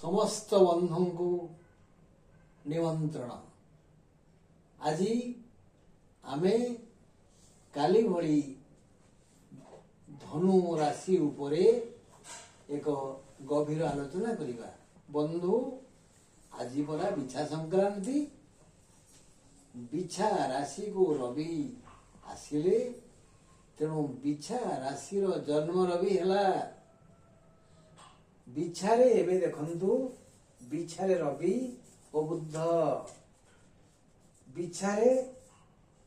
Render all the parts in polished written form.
समस्त बंधु को निमंत्रण। आज आमे काली भली धनु राशि उपरे एक गभीर आलोचना करिबा। बंधु आज परा बिछा संक्रांति। बिछा राशि को रवि आसिले तेणु बिछा राशि जन्म रवि है। बिछारे एबे देखंतु बिछारे रवि और बुद्ध। बिछारे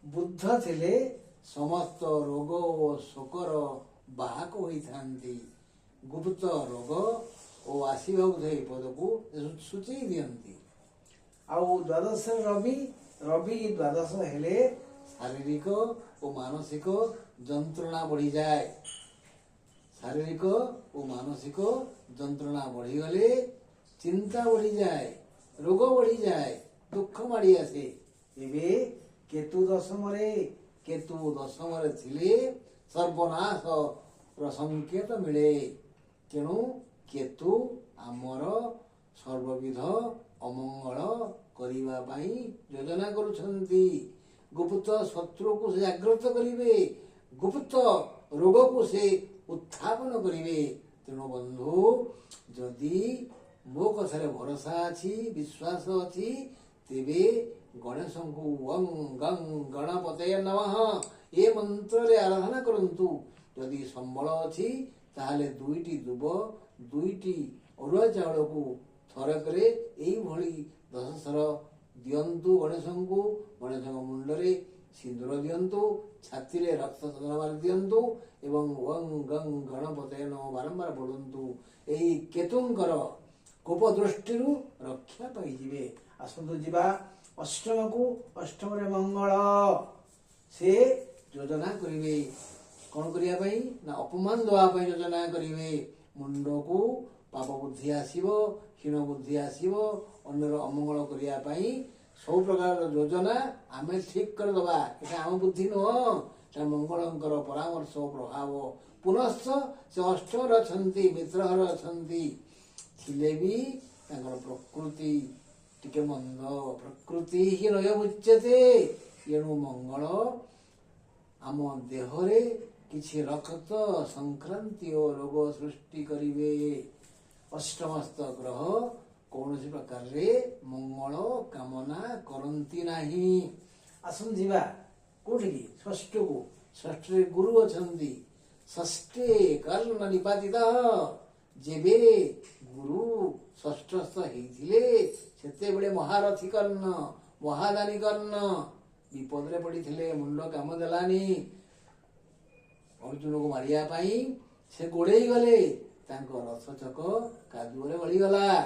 बुद्ध थिले समस्त रोग और शोकर बाहक होइथांती। गुप्त रोग और आशीर्वाद पद को सूचई दियंती। आउ द्वादश रवि रवि द्वादश हेले शारीरिक और मानसिक जंत्रणा बढ़ी जाए। शारीरिक और मानसिक जंत्रणा बढ़ी गले चिंता बढ़ी जाए, रोग बढ़ी जाए, दुख माड़ी आसे। एबे केतु दशम थिले सर्वनाश संकेत मिले। तेणु केतु आमर सर्वविध अमंगल करिबा पाई योजना करुछंती। गुप्त शत्रु को से जागृत करिवे, गुप्त रोग को से उत्थापन करिवे। तेणु बंधु जदि मो कथारे भरोसा अछि, विश्वास अछि, तेबे गणेश को वं गं गणपतये नमः ए मंत्र रे आराधना करंतु। यदि संबल अछि ताहले दुईटी दुब दुईटी अरुआ चाउल को थरकरे एई भली 10 थर दियंतु। गणेश को गणेश मुंडरे सिंदूर दियंतु, छाती रे रक्त चंदनमार दियंतु एवं वं गं गणपतये नमः बारंबार बोलंतु। एई केतुंकर कोप दृष्टि रक्षा पाई जिवे। आसंतु जिबा अष्टम को। अष्टम रे मंगल से योजना करिवे। कौन करिया पाई ना अपमान दवा पाई योजना करिवे। मुंड को पाप बुद्धि आसीबो, क्षीण बुद्धि आसीबो, अन्यर अमंगल करिया पाई सब प्रकार योजना आमे ठीक कर दबा। एटा आम बुद्धि नुह, एटा मंगलंकर परामर्श प्रभाव। पुनश्च से अष्टम अछंती, मित्रहर अछंती थिले भी तांकर प्रकृति टिके मंद। प्रकृति ही नय मुच्यते। एणु मंगल आम देहरे किछि रक्त संक्रांति और रोग सृष्टि करिवे। अष्टमस्त ग्रह कौन प्रकार रे मंगल कामना करंती नाही। आसन जीवा कोठी षष्ठ को। षष्ठ रे गुरु अछंती। षष्ठे कर्ण निपातित। जेबे गुरु षष्ठस्थ हेथिले सेते बेले महारथी कर्ण, महादानी कर्ण विपद रे पड़िथिले। मुंड काम देलानी। अर्जुन को मारिया पाई से गोड़ेई गले। तांको रथ चक कादुरे गली गला।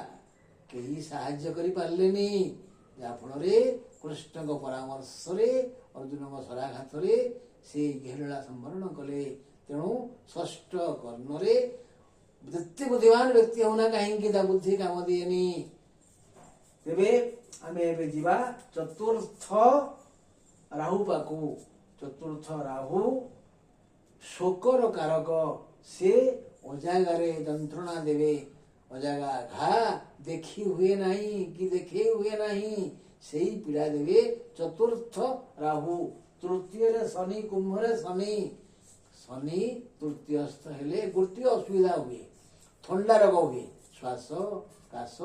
केही साहाय्य करि पारलेनी। जा फल रे कृष्ण को परामर्श रे अर्जुन को शराघात रे से घेरला संवरण कले। तेणु षष्ठ कर्ण रे जिते बुद्धिमान व्यक्ति होना कहीं बुद्धि काम दिएनी। तेबे आमे एबे जीवा चतुर्थ राहु पाकु। चतुर्थ राहु शोकर कारक। से अजागारे जंत्रणा देवे। अजागा घा देखी हुए नहीं कि देखे हुए नहीं सेही पीड़ा देवे। चतुर्थ राहु। तृतीय रे शनि, कुंभ रे शनि। शनि तृतीयस्थ हेले गोटे असुविधा हुए, थंडा रोग हुए, श्वास काश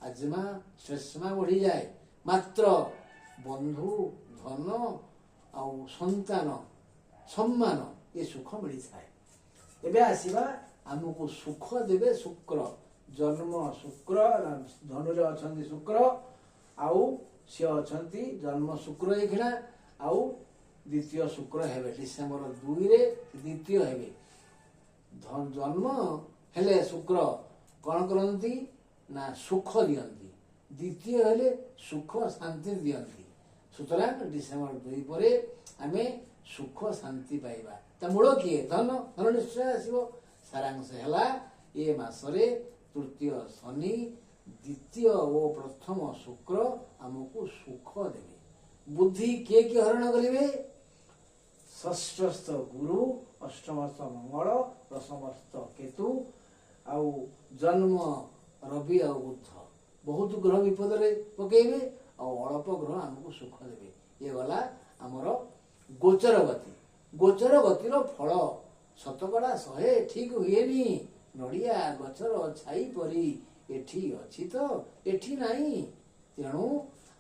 आजमा श्लेष्मा बढ़ी जाए। मात्र बंधु धन आउ संतान सम्मान ये सुख मिली थाए। एबे आसीबा आमको सुख देवे शुक्र। जन्म शुक्र धनुरे अछंती शुक्र। आउ से अछंती जन्म शुक्र एखिना। आउ द्वितीय शुक्र हेबे डिसेम्बर 2 रे द्वितीय हेबे। जन्म हेले शुक्र कौन करती ना सुख दियंती। द्वितीय हेले सुख शांति दियंती। सुतरां डिसेम्बर 2 परे आमे सुख शांति पाइबा। ता मूल किए धन। धन निश्चय आसीबो। सारांश हेला ए मासरे तृतीय शनि, द्वितीय और प्रथम शुक्र आमको सुख देवे। बुद्धि किए किए हरण करिवे। षष्ठस्थ गुरु, अष्टमस्थ मंगल, दशमस्थ केतु, आउ जन्म ରବି ଆଉ ବୁଧ ବହୁତ ଗ୍ରହ ବିପଦରେ ପକେଇବେ ଆଉ ଅଳ୍ପ ଗ୍ରହ ଆମକୁ ସୁଖ ଦେବେ। ଇଏ ଗଲା ଆମର ଗୋଚର ଗତି। ଗୋଚର ଗତିର ଫଳ ଶତକଡ଼ା 100 ଠିକ ହୁଏନି। ନଡ଼ିଆ ଗଛର ଛାଇ ପରି ଏଠି ଅଛି ତ ଏଠି ନାହିଁ। ତେଣୁ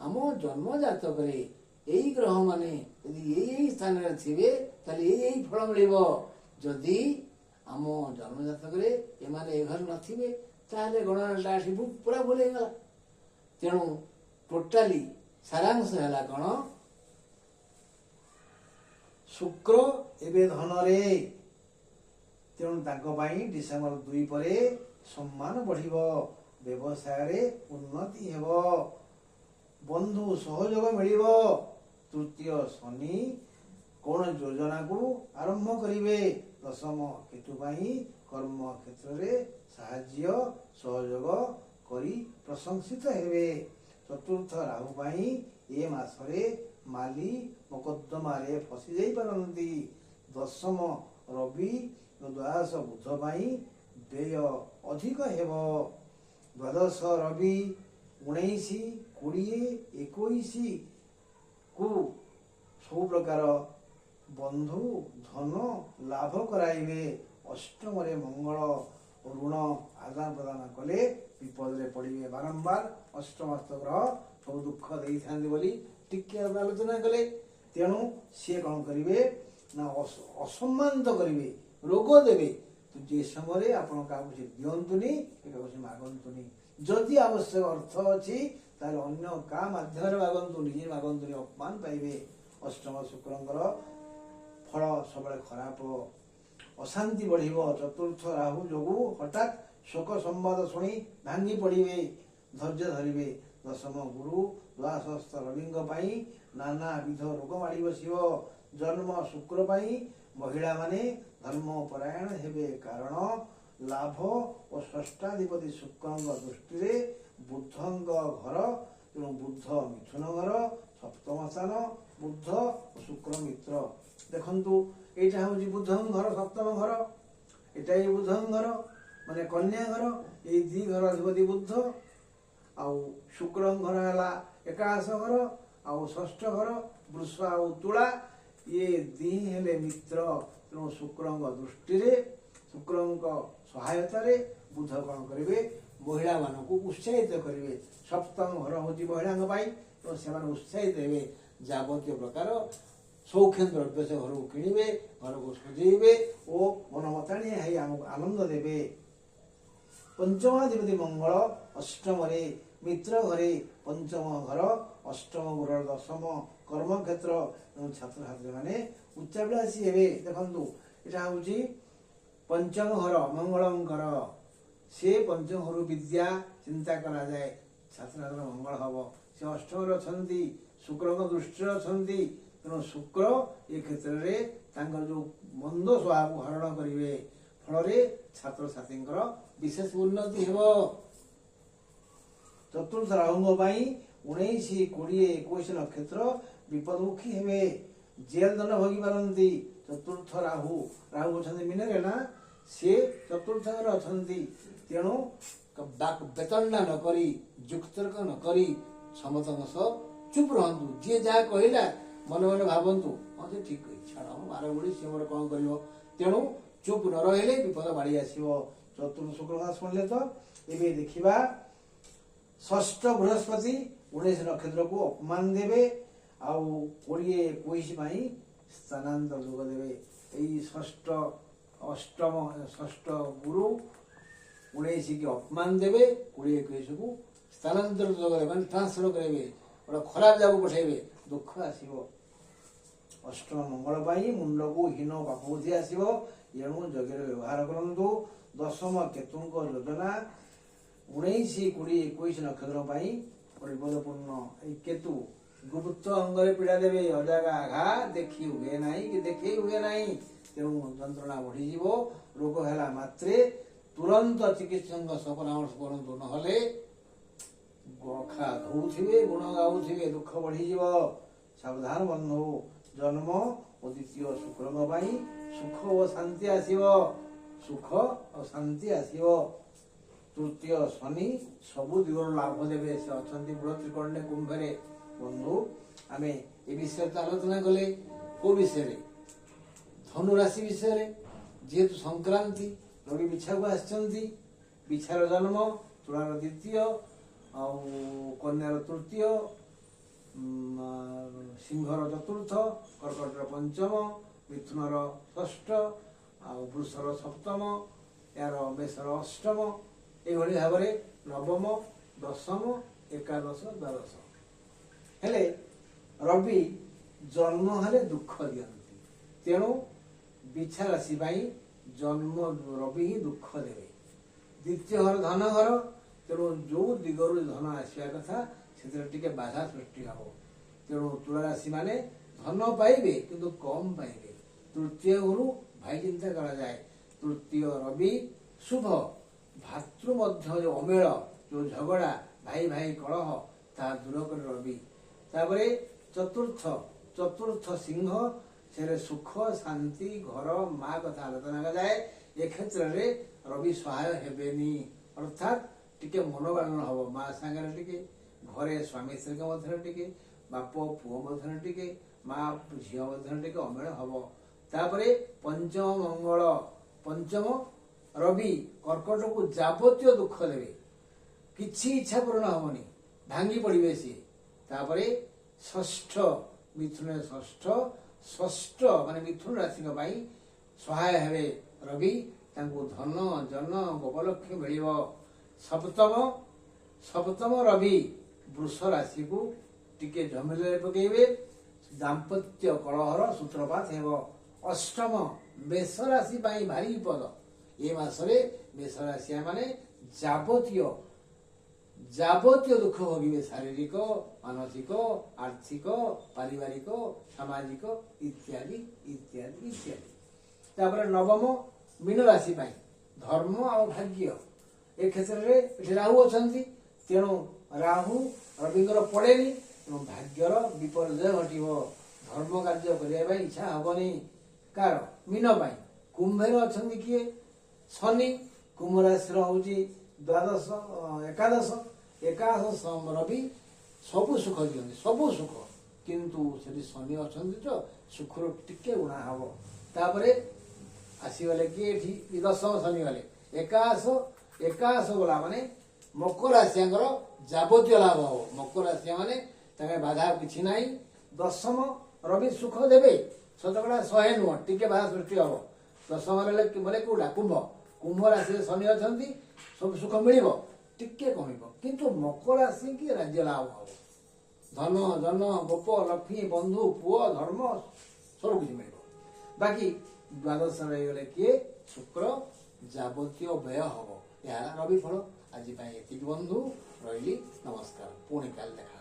ଆମ ଜନ୍ମ ଜାତକରେ ଏଇ ଗ୍ରହ ମାନେ ଯଦି ଏଇ ସ୍ଥାନରେ ଥିବେ ତାହେଲେ ଏଇ ଫଳ ମିଳିବ। ଯଦି ଆମ ଜନ୍ମ ଜାତକରେ ଏମାନେ ଏ ଘରେ ନଥିବେ ତାହେଲେ ଗଣନାଟା ଏଠି ପୁରା ଭୁଲ ହେଇଗଲା। ତେଣୁ ଟୋଟାଲି ସାରାଂଶ ହେଲା କ'ଣ, ଶୁକ୍ର ଏବେ ଧନରେ, ତେଣୁ ତାଙ୍କ ପାଇଁ ଡିସେମ୍ବର 2 ପରେ ସମ୍ମାନ ବଢ଼ିବ, ବ୍ୟବସାୟରେ ଉନ୍ନତି ହେବ, ବନ୍ଧୁ ସହଯୋଗ ମିଳିବ। ତୃତୀୟ ଶନି କୌଣସି ଯୋଜନାକୁ ଆରମ୍ଭ କରିବେ। ଦଶମ କେତୁ ପାଇଁ କର୍ମ କ୍ଷେତ୍ରରେ ସାହାଯ୍ୟ ସହଯୋଗ କରି ପ୍ରଶଂସିତ ହେବେ। ଚତୁର୍ଥ ରାହୁ ପାଇଁ ଏ ମାସରେ ମାଲି ମୋକଦ୍ଦମାରେ ଫସି ଯାଇପାରନ୍ତି। ଦଶମ ରବି ଓ ଦ୍ୱାଦଶ ବୁଧ ପାଇଁ ବ୍ୟୟ ଅଧିକ ହେବ। ଦ୍ୱାଦଶ ରବି 19, 20, 21 କୁ ସବୁ ପ୍ରକାର ବନ୍ଧୁ ଧନ ଲାଭ କରାଇବେ। ଅଷ୍ଟମରେ ମଙ୍ଗଳ ଋଣ ଆଦାନ ପ୍ରଦାନ କଲେ ବିପଦରେ ପଡ଼ିବେ। ବାରମ୍ବାର ଅଷ୍ଟମସ୍ଥ ଗ୍ରହ ସବୁ ଦୁଃଖ ଦେଇଥାନ୍ତି ବୋଲି ଟିକେ ଆଲୋଚନା କଲେ। ତେଣୁ ସିଏ କ'ଣ କରିବେ ନା ଅସମ୍ମାନିତ କରିବେ, ରୋଗ ଦେବେ। ଯେ ସମୟରେ ଆପଣ କାହାକୁ ସେ ଦିଅନ୍ତୁନି, କାହାକୁ ସେ ମାଗନ୍ତୁନି। ଯଦି ଆବଶ୍ୟକ ଅର୍ଥ ଅଛି ତାହେଲେ ଅନ୍ୟ କାହା ମାଧ୍ୟମରେ ମାଗନ୍ତୁ, ନିଜେ ମାଗନ୍ତୁନି, ଅପମାନ ପାଇବେ। ଅଷ୍ଟମ ଶୁକ୍ରଙ୍କର ଫଳ ସବୁବେଳେ ଖରାପ, ଅଶାନ୍ତି ବଢ଼ିବ। ଚତୁର୍ଥ ରାହୁ ଯୋଗୁଁ ହଠାତ୍ ଶୋକ ସମ୍ବାଦ ଶୁଣି ଭାଙ୍ଗି ପଡ଼ିବେ, ଧୈର୍ଯ୍ୟ ଧରିବେ। ଦଶମ ଗୁରୁ ଦ୍ୱାଦଶସ୍ଥ ରବିଙ୍କ ପାଇଁ ନାନାବିଧ ରୋଗ ମାଡ଼ି ବସିବ। ଜନ୍ମ ଶୁକ୍ର ପାଇଁ ମହିଳାମାନେ ଧର୍ମପରାୟଣ ହେବେ, କାରଣ ଲାଭ ଓ ଷଷ୍ଠାଧିପତି ଶୁକ୍ରଙ୍କ ଦୃଷ୍ଟିରେ ବୁଧଙ୍କ ଘର। ତେଣୁ ବୁଧ ମିଥୁନ ଘର, ସପ୍ତମ ସ୍ଥାନ, ବୁଧ ଓ ଶୁକ୍ର ମିତ୍ର। ଦେଖନ୍ତୁ ଏଇଟା ହେଉଛି ବୁଧଙ୍କ ଘର, ସପ୍ତମ ଘର। ଏଇଟା ହିଁ ବୁଧଙ୍କ ଘର ମାନେ କନ୍ୟା ଘର। ଏଇ 2 ଘର ଅଧିପତି ବୁଧ। ଆଉ ଶୁକ୍ରଙ୍କ ଘର ହେଲା ଏକାଦଶ ଘର, ଆଉ ଷଷ୍ଠ ଘର ବୃଷ ଆଉ ତୁଳା। ଇଏ 2 ହେଲେ ମିତ୍ର। ତେଣୁ ଶୁକ୍ରଙ୍କ ଦୃଷ୍ଟିରେ, ଶୁକ୍ରଙ୍କ ସହାୟତାରେ ବୁଧ କ'ଣ କରିବେ, ମହିଳାମାନଙ୍କୁ ଉତ୍ସାହିତ କରିବେ। ସପ୍ତମ ଘର ହେଉଛି ମହିଳାଙ୍କ ପାଇଁ, ତେଣୁ ସେମାନେ ଉତ୍ସାହିତ ହେବେ। ଯାବତୀୟ ପ୍ରକାର ସୌଖ୍ୟ ଦ୍ରବ୍ୟ ସେ ଘରକୁ କିଣିବେ, ଘରକୁ ସଜେଇବେ ଓ ମନମତାଣିଆ ହେଇ ଆମକୁ ଆନନ୍ଦ ଦେବେ। ପଞ୍ଚମାଧିପତି ମଙ୍ଗଳ ଅଷ୍ଟମରେ, ମିତ୍ର ଘରେ। ପଞ୍ଚମ ଘର ଅଷ୍ଟମ ଗୁରୁର ଦଶମ କର୍ମକ୍ଷେତ୍ର। ଛାତ୍ରଛାତ୍ରୀମାନେ ଉଚ୍ଚାଭିଳାଷୀ ହେବେ। ଦେଖନ୍ତୁ ଏଇଟା ହେଉଛି ପଞ୍ଚମ ଘର ମଙ୍ଗଳଙ୍କର। ସେ ପଞ୍ଚମ ଘରୁ ବିଦ୍ୟା ଚିନ୍ତା କରାଯାଏ, ଛାତ୍ରଛାତ୍ରୀର ମଙ୍ଗଳ ହେବ। ସେ ଅଷ୍ଟମରେ ଅଛନ୍ତି, ଶୁକ୍ରଙ୍କ ଦୃଷ୍ଟିରେ ଅଛନ୍ତି। ତେଣୁ ଶୁକ୍ର ଏ କ୍ଷେତ୍ରରେ ତାଙ୍କର ଯେଉଁ ମନ୍ଦ ସ୍ୱଭାବକୁ ହରଣ କରିବେ। ଫଳରେ ଛାତ୍ରଛାତ୍ରୀଙ୍କର ବିଶେଷ ଉନ୍ନତି ହେବ। ଚତୁର୍ଥ ରାହୁଙ୍କ ପାଇଁ 19, 20, 21 ନକ୍ଷତ୍ର ବିପଦମୁଖୀ ହେବେ, ଜେଲ ଦଣ୍ଡ ଭୋଗି ପାରନ୍ତି। ଚତୁର୍ଥ ରାହୁ ଅଛନ୍ତି ମୀନରେ ନା, ସେ ଚତୁର୍ଥରେ ଅଛନ୍ତି। ତେଣୁ ବେତଣ୍ଡା ନ କରି, ଯୁକ୍ତତର୍କ ନ କରି ସମସ୍ତଙ୍କ ସହ ଚୁପ୍ ରହନ୍ତୁ। ଯିଏ ଯାହା କହିଲା ମନେ ମନେ ଭାବନ୍ତୁ, ହଁ ସେ ଠିକ କହିଛି, ଛାଡ଼ ବାର ବୁଢ଼ୀ ସିଏ ମୋର କ'ଣ କରିବ। ତେଣୁ ଚୁପ୍ ନ ରହିଲେ ବିପଦ ମାଡ଼ି ଆସିବ। ଚତୁର୍ଥ ଶୁକ୍ର ଶୁଣିଲେ ତ। ଏବେ ଦେଖିବା ଷଷ୍ଠ ବୃହସ୍ପତି 19 ନକ୍ଷତ୍ରକୁ ଅପମାନ ଦେବେ, ଆଉ 20, 21 ପାଇଁ ସ୍ଥାନାନ୍ତର ଯୋଗ ଦେବେ। ଏଇ ଷଷ୍ଠ ଗୁରୁ 19 କି ଅପମାନ ଦେବେ, 20, 21 କୁ ସ୍ଥାନାନ୍ତର ଯୋଗ ଦେବେ, ମାନେ ଟ୍ରାନ୍ସଫର କରିବେ, ଗୋଟେ ଖରାପ ଜାଗାକୁ ପଠାଇବେ, ଦୁଃଖ ଆସିବ। ଅଷ୍ଟମ ମଙ୍ଗଳ ପାଇଁ ମୁଣ୍ଡକୁ ହୀନ ପାପ ବୁଦ୍ଧି ଆସିବ, ଏଣୁ ଯୋଗରେ ବ୍ୟବହାର କରନ୍ତୁ। ଦଶମ କେତୁଙ୍କ ଯୋଜନା 19, 20, 21 ନକ୍ଷତ୍ର ପାଇଁ ବିପଦପୂର୍ଣ୍ଣ। ଏଇ କେତୁ ଗୁପ୍ତ ଅଙ୍ଗରେ ପୀଡ଼ା ଦେବେ, ଅଜାଗା ଘା ଦେଖି ହୁଏ ନାହିଁ କି ଦେଖେଇ ହୁଏ ନାହିଁ। ତେଣୁ ଯନ୍ତ୍ରଣା ବଢ଼ିଯିବ। ରୋଗ ହେଲା ମାତ୍ରେ ତୁରନ୍ତ ଚିକିତ୍ସକଙ୍କ ସହ ପରାମର୍ଶ କରନ୍ତୁ, ନହେଲେ ଗଖା ଧୋଉଥିବେ, ଗୁଣ ଗାଉଥିବେ, ଦୁଃଖ ବଢ଼ିଯିବ। ସାବଧାନ ବନ୍ଧୁ। ଜନ୍ମ ଓ ଦ୍ୱିତୀୟ ଶୁକ୍ରଙ୍କ ପାଇଁ ସୁଖ ଓ ଶାନ୍ତି ଆସିବ, ସୁଖ ଓ ଶାନ୍ତି ଆସିବ। तृतीय शनि सबु दिगरु लाभ देवे से अछंती बृह त्रिकोण कुंभरे बंधु आमे ए विषय आलोचना कले को विषय धनु राशि विषय जेहेतु संक्रांति रवि बिछा को आछंती बिछार जन्म तुलार द्वितीय कन्यार तृतीय सिंहर चतुर्थ कर्कटर पंचम मिथुनर षष्ठ वृषर सप्तम यार मेषर अष्टम एभली भाव नवम दशम एकादश द्वादश हेले रवि जन्म हेले दुख दियंती तेणु बिछा राशि जन्म रवि ही दुख देवे द्वितीय घर धन घर तेणु जो दिगरु धन आसवा कथा से बाधा सृष्टि हम तेणु तुला राशि माने धन पाइबे किंतु कम पाइबे तृतीय गुरु भाई चिंता करा जाए तृतीय रवि शुभ भातृ मध्य जो अमेल जो झगड़ा भाई भाई कलह ता दूर कर रवि तापरे चतुर्थ चतुर्थ सिंह से सुख शांति घर माँ कथा आलोचना कर जाए ए क्षेत्र में रवि सहाय हेबेनी अर्थात टिके मनोवालन हम माँ सांगे टिके घरे स्वामी स्त्री मध्य टिके बाप पुओ मध्य टिके माँ झी मध्य टिके अमेल हम तापरे पंचम मंगल पंचम रवि कर्कट को जाबतीय दुख देवे किछि इच्छा पूर्ण हमनी भांगी पड़े सी तापरे षष्ठ मिथुन षष्ठ षष्ठ माने मिथुन राशि सहाय हेबे रवि तांको धन जन गोपलक्ष्मी मिल सप्तम सप्तम रवि वृष राशि को टिके झमेले पकेबे दाम्पत्य कलहर सूत्रपात हेब अष्टम मेष राशि भारी विपद ये मासरे मेष राशि माने जाबतीय जाबतीय दुख भोगे शारीरिक मानसिक आर्थिक पारिवारिक सामाजिक इत्यादि इत्यादि इत्यादि नवम मीन राशि धर्म और भाग्य ए क्षेत्र में राहु अच्छा तेणु राहु रविंकर पड़ेनि भाग्यर विपर्जय घटव धर्म कार्य करने इच्छा हेनी कार मीन कुंभे अच्छा किए शनि कुंभ राशि हूँ द्वादश एकादश एकादश रवि सबु सुख दिखते सबु सुख किंतु से शनि अच्छा तो सुख टिके उणा हम तापर आसीगले किए दशम शनि गले एकादश एकादश गला माने मकर राशि जाबतीय लाभ हम मकर राशि माने बाधा किसी ना दशम रवि सुख देवे शतकड़ा 100 नुह टिके बाधा सृष्टि हम दशम बोले कौटा कुंभ कुंभ राशि शनि अच्छा सब सुख मिल टिके कम किंतु मकर राशि की राज्य लाभ हम धन जन गोप लक्ष्मी बंधु पुओ धर्म सब किसी मिल बाकी द्वादश रहीगले किए शुक्र जाबतीय व्यय हम यह रवि फल आज बंधु रही नमस्कार पुणी काल देखा।